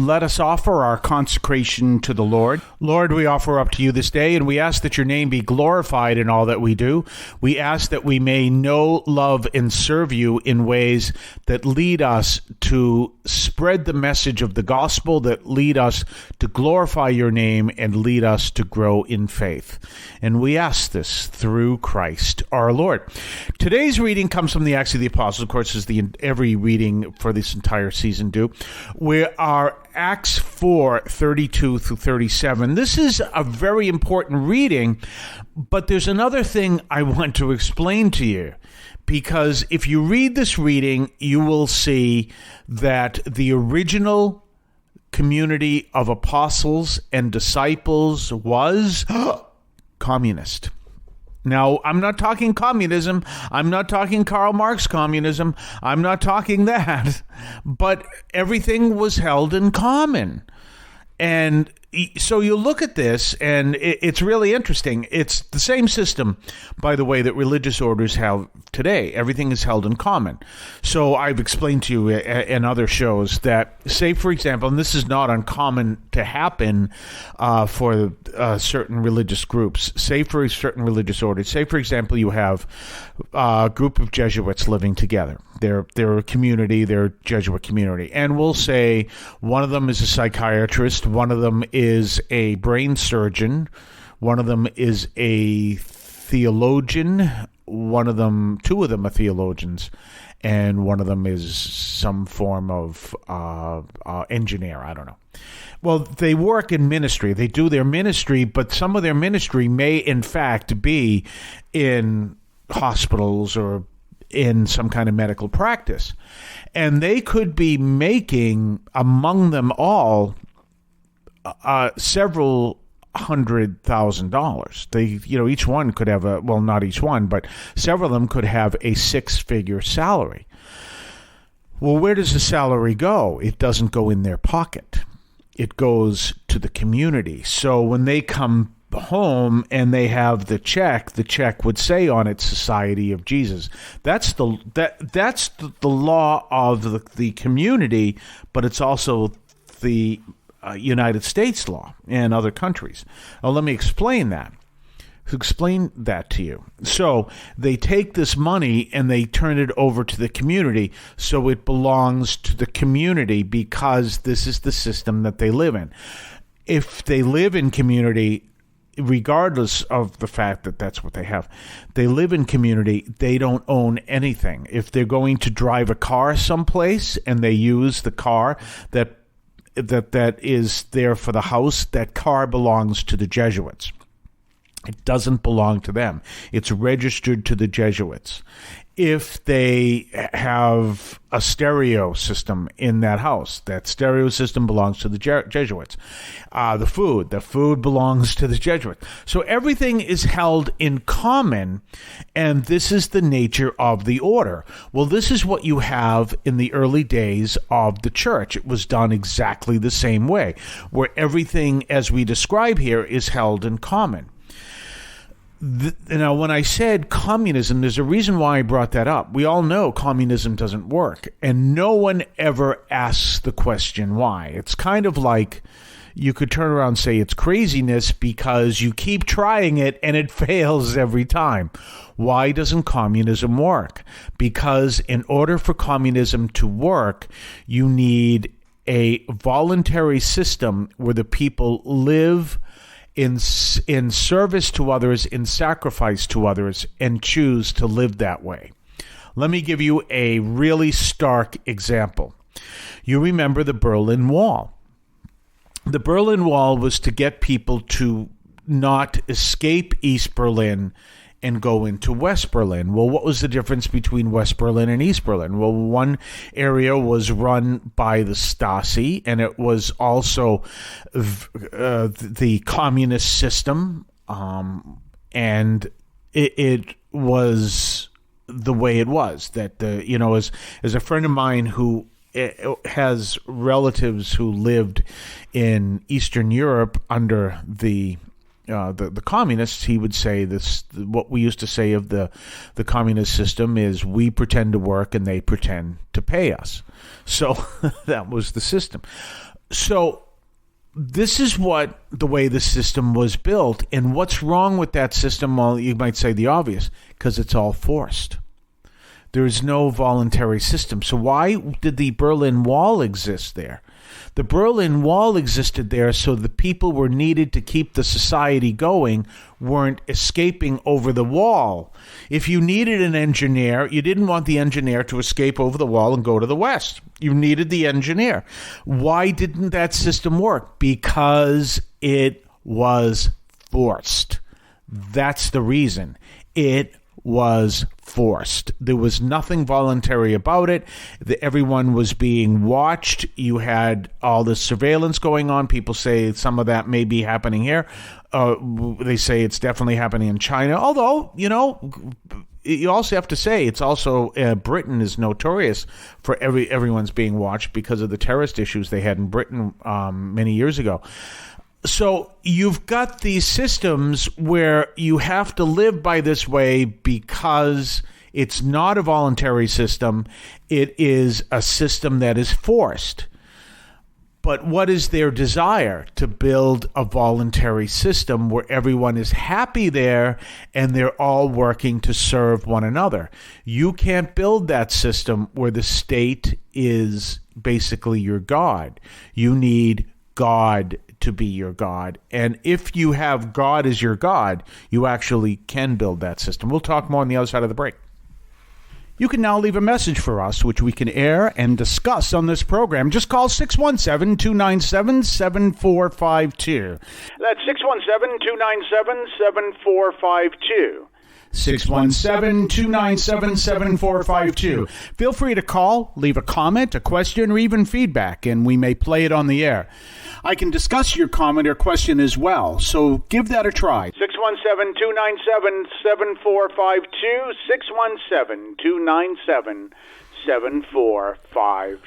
Let us offer our consecration to the Lord. Lord, we offer up to you this day, and we ask that your name be glorified in all that we do. We ask that we may know, love, and serve you in ways that lead us to spread the message of the gospel, that lead us to glorify your name, and lead us to grow in faith. And we ask this through Christ our Lord. Today's reading comes from the Acts of the Apostles, of course, as every reading for this entire season do. We are Acts 4:32 through 37. This is a very important reading, but there's another thing I want to explain to you, because if you read this reading, you will see that the original community of apostles and disciples was communist. Now, I'm not talking communism. I'm not talking Karl Marx communism. I'm not talking that. But everything was held in common. And so you look at this, and it's really interesting. It's the same system, by the way, that religious orders have today. Everything is held in common. So I've explained to you in other shows that, say, for example, and this is not uncommon to happen for certain religious groups, say for certain religious orders, say, for example, you have a group of Jesuits living together. They're a community, they're a Jesuit community. And we'll say one of them is a psychiatrist, one of them is a brain surgeon, one of them is a theologian, two of them are theologians, and one of them is some form of engineer, I don't know. Well, they work in ministry. They do their ministry, but some of their ministry may, in fact, be in hospitals or in some kind of medical practice. And they could be making, among them all, several $100,000. They, each one could have not each one, but several of them could have a six-figure salary. Well, where does the salary go? It doesn't go in their pocket. It goes to the community. So when they come home and they have the check would say on it, Society of Jesus. That's the law of the community, but it's also the United States law and other countries. Now, let me explain that to you. So they take this money and they turn it over to the community, so it belongs to the community because this is the system that they live in. If they live in community, regardless of the fact that that's what they have, they live in community, they don't own anything. If they're going to drive a car someplace and they use the car that is there for the house, that car belongs to the Jesuits. It doesn't belong to them. It's registered to the Jesuits. If they have a stereo system in that house, that stereo system belongs to the Jesuits. The food belongs to the Jesuits. So everything is held in common, and this is the nature of the order. Well, this is what you have in the early days of the church. It was done exactly the same way, where everything, as we describe here, is held in common. Now, when I said communism, there's a reason why I brought that up. We all know communism doesn't work, and no one ever asks the question why. It's kind of like you could turn around and say it's craziness because you keep trying it and it fails every time. Why doesn't communism work? Because in order for communism to work, you need a voluntary system where the people live in service to others, in sacrifice to others, and choose to live that way. Let me give you a really stark example. You remember the Berlin Wall. The Berlin Wall was to get people to not escape East Berlin and go into West Berlin. Well, what was the difference between West Berlin and East Berlin? Well, one area was run by the Stasi, and it was also the communist system, and it was the way it was. That as a friend of mine who has relatives who lived in Eastern Europe under the communists, he would say this. What we used to say of the communist system is, we pretend to work and they pretend to pay us. So that was the system. So this is what the way the system was built. And what's wrong with that system? Well, you might say the obvious, because it's all forced. There is no voluntary system. So why did the Berlin Wall exist there? The Berlin Wall existed there so the people were needed to keep the society going weren't escaping over the wall. If you needed an engineer, you didn't want the engineer to escape over the wall and go to the west. You needed the engineer. Why didn't that system work? Because it was forced. That's the reason. It was forced. There was nothing voluntary about it. Everyone was being watched. You had all this surveillance going on. People say some of that may be happening here. They say it's definitely happening in China. Although, you also have to say it's also Britain is notorious for everyone's being watched because of the terrorist issues they had in Britain many years ago. So you've got these systems where you have to live by this way because it's not a voluntary system. It is a system that is forced. But what is their desire? To build a voluntary system where everyone is happy there and they're all working to serve one another. You can't build that system where the state is basically your God. You need God to be your God. And if you have God as your God, you actually can build that system. We'll talk more on the other side of the break. You can now leave a message for us, which we can air and discuss on this program. Just call 617-297-7452. That's 617-297-7452. 617-297-7452. Feel free to call, leave a comment, a question, or even feedback, and we may play it on the air. I can discuss your comment or question as well, so give that a try. 617-297-7452, 617-297-7452.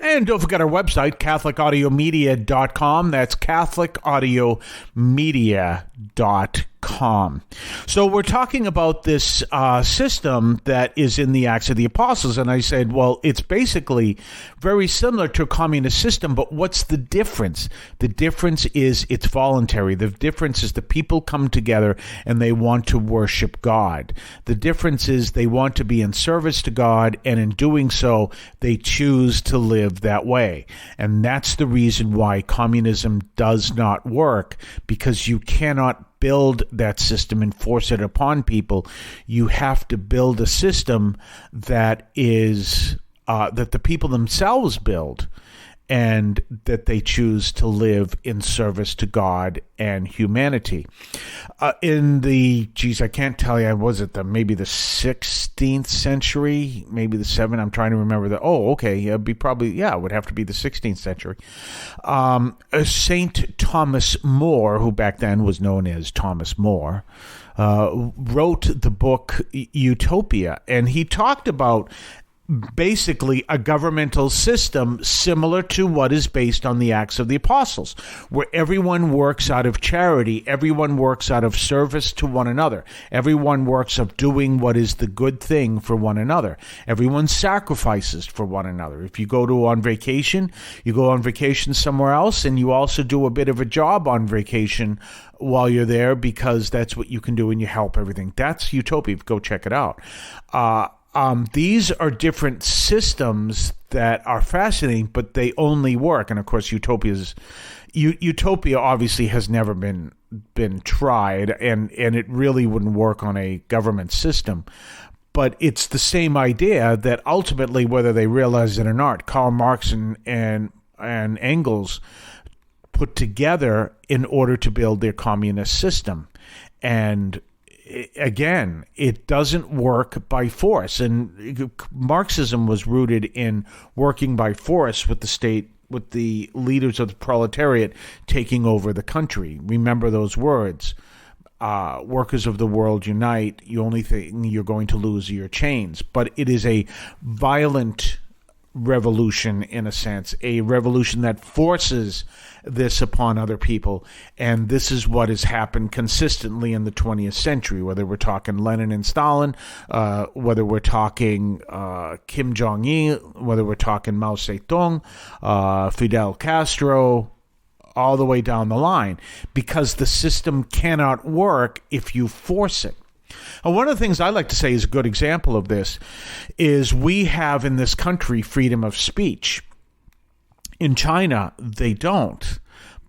And don't forget our website, CatholicAudiomedia.com. That's CatholicAudiomedia.com. So we're talking about this system that is in the Acts of the Apostles, and I said, well, it's basically very similar to a communist system, but what's the difference? The difference is it's voluntary. The difference is the people come together and they want to worship God. The difference is they want to be in service to God, and in doing so, they choose to live that way. And that's the reason why communism does not work, because you cannot build that system and force it upon people. You have to build a system that is that the people themselves build, and that they choose to live in service to God and humanity. In the, I can't tell you, was it maybe the 16th century, maybe the 7th? I'm trying to remember that. Oh, okay, it'd be probably, it would have to be the 16th century. Saint Thomas More, who back then was known as Thomas More, wrote the book Utopia, and he talked about basically a governmental system similar to what is based on the Acts of the Apostles, where everyone works out of charity, everyone works out of service to one another, everyone works of doing what is the good thing for one another, everyone sacrifices for one another. If you go on vacation, you go on vacation somewhere else, and you also do a bit of a job on vacation while you're there, because that's what you can do, and you help everything. That's Utopia. Go check it out. These are different systems that are fascinating, but they only work. And of course, Utopia obviously has never been tried, and it really wouldn't work on a government system. But it's the same idea that ultimately, whether they realize it or not, Karl Marx and Engels put together in order to build their communist system. And again, it doesn't work by force. And Marxism was rooted in working by force with the state, with the leaders of the proletariat taking over the country. Remember those words. Workers of the world unite. The only thing you're going to lose are your chains. But it is a violent revolution, in a sense, a revolution that forces this upon other people. And this is what has happened consistently in the 20th century, whether we're talking Lenin and Stalin, whether we're talking Kim Jong-il, whether we're talking Mao Zedong, Fidel Castro, all the way down the line, because the system cannot work if you force it. And one of the things I like to say is a good example of this is we have in this country freedom of speech. In China, they don't.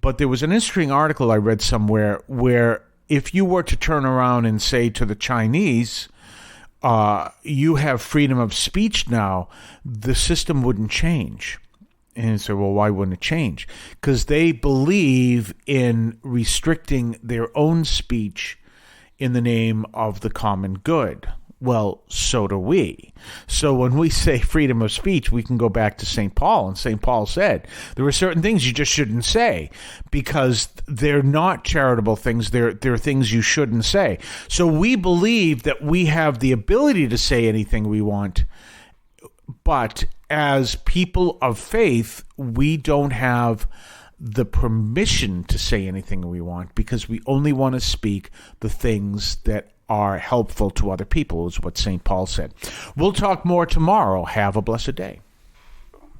But there was an interesting article I read somewhere where if you were to turn around and say to the Chinese, you have freedom of speech now, the system wouldn't change. And you say, well, why wouldn't it change? Because they believe in restricting their own speech in the name of the common good. Well, so do we. So when we say freedom of speech, we can go back to St. Paul. And St. Paul said there are certain things you just shouldn't say because they're not charitable things. They're things you shouldn't say. So we believe that we have the ability to say anything we want. But as people of faith, we don't have the permission to say anything we want because we only want to speak the things that are helpful to other people, is what St. Paul said. We'll talk more tomorrow. Have a blessed day.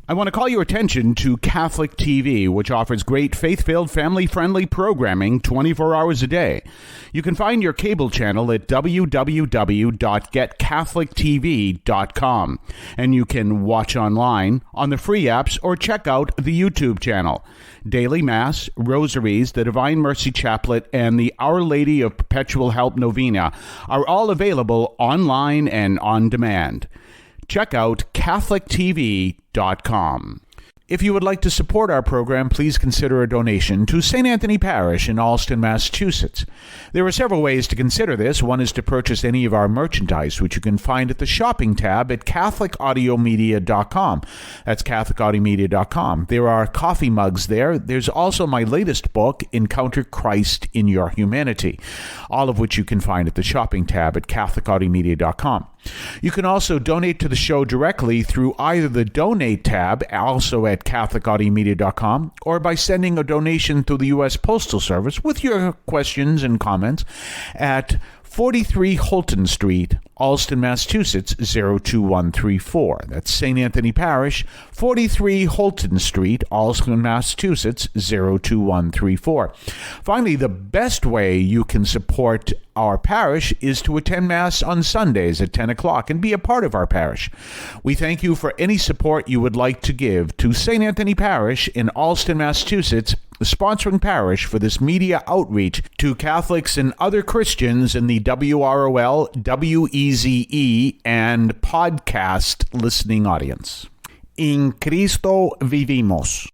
I want to call your attention to Catholic TV, which offers great faith-filled, family-friendly programming 24 hours a day. You can find your cable channel at www.getcatholictv.com, and you can watch online on the free apps or check out the YouTube channel. Daily Mass, Rosaries, the Divine Mercy Chaplet, and the Our Lady of Perpetual Help Novena are all available online and on demand. Check out CatholicTV.com. If you would like to support our program, please consider a donation to St. Anthony Parish in Allston, Massachusetts. There are several ways to consider this. One is to purchase any of our merchandise, which you can find at the shopping tab at CatholicAudiomedia.com. That's CatholicAudiomedia.com. There are coffee mugs there. There's also my latest book, Encounter Christ in Your Humanity, all of which you can find at the shopping tab at CatholicAudiomedia.com. You can also donate to the show directly through either the Donate tab, also at CatholicAudiomedia.com, or by sending a donation through the U.S. Postal Service with your questions and comments at 43 Holton Street, Allston, Massachusetts, 02134. That's St. Anthony Parish, 43 Holton Street, Allston, Massachusetts, 02134. Finally, the best way you can support our parish is to attend Mass on Sundays at 10 o'clock and be a part of our parish. We thank you for any support you would like to give to St. Anthony Parish in Allston, Massachusetts, the sponsoring parish for this media outreach to Catholics and other Christians in the WROL, WEZE, and podcast listening audience. In Cristo vivimos.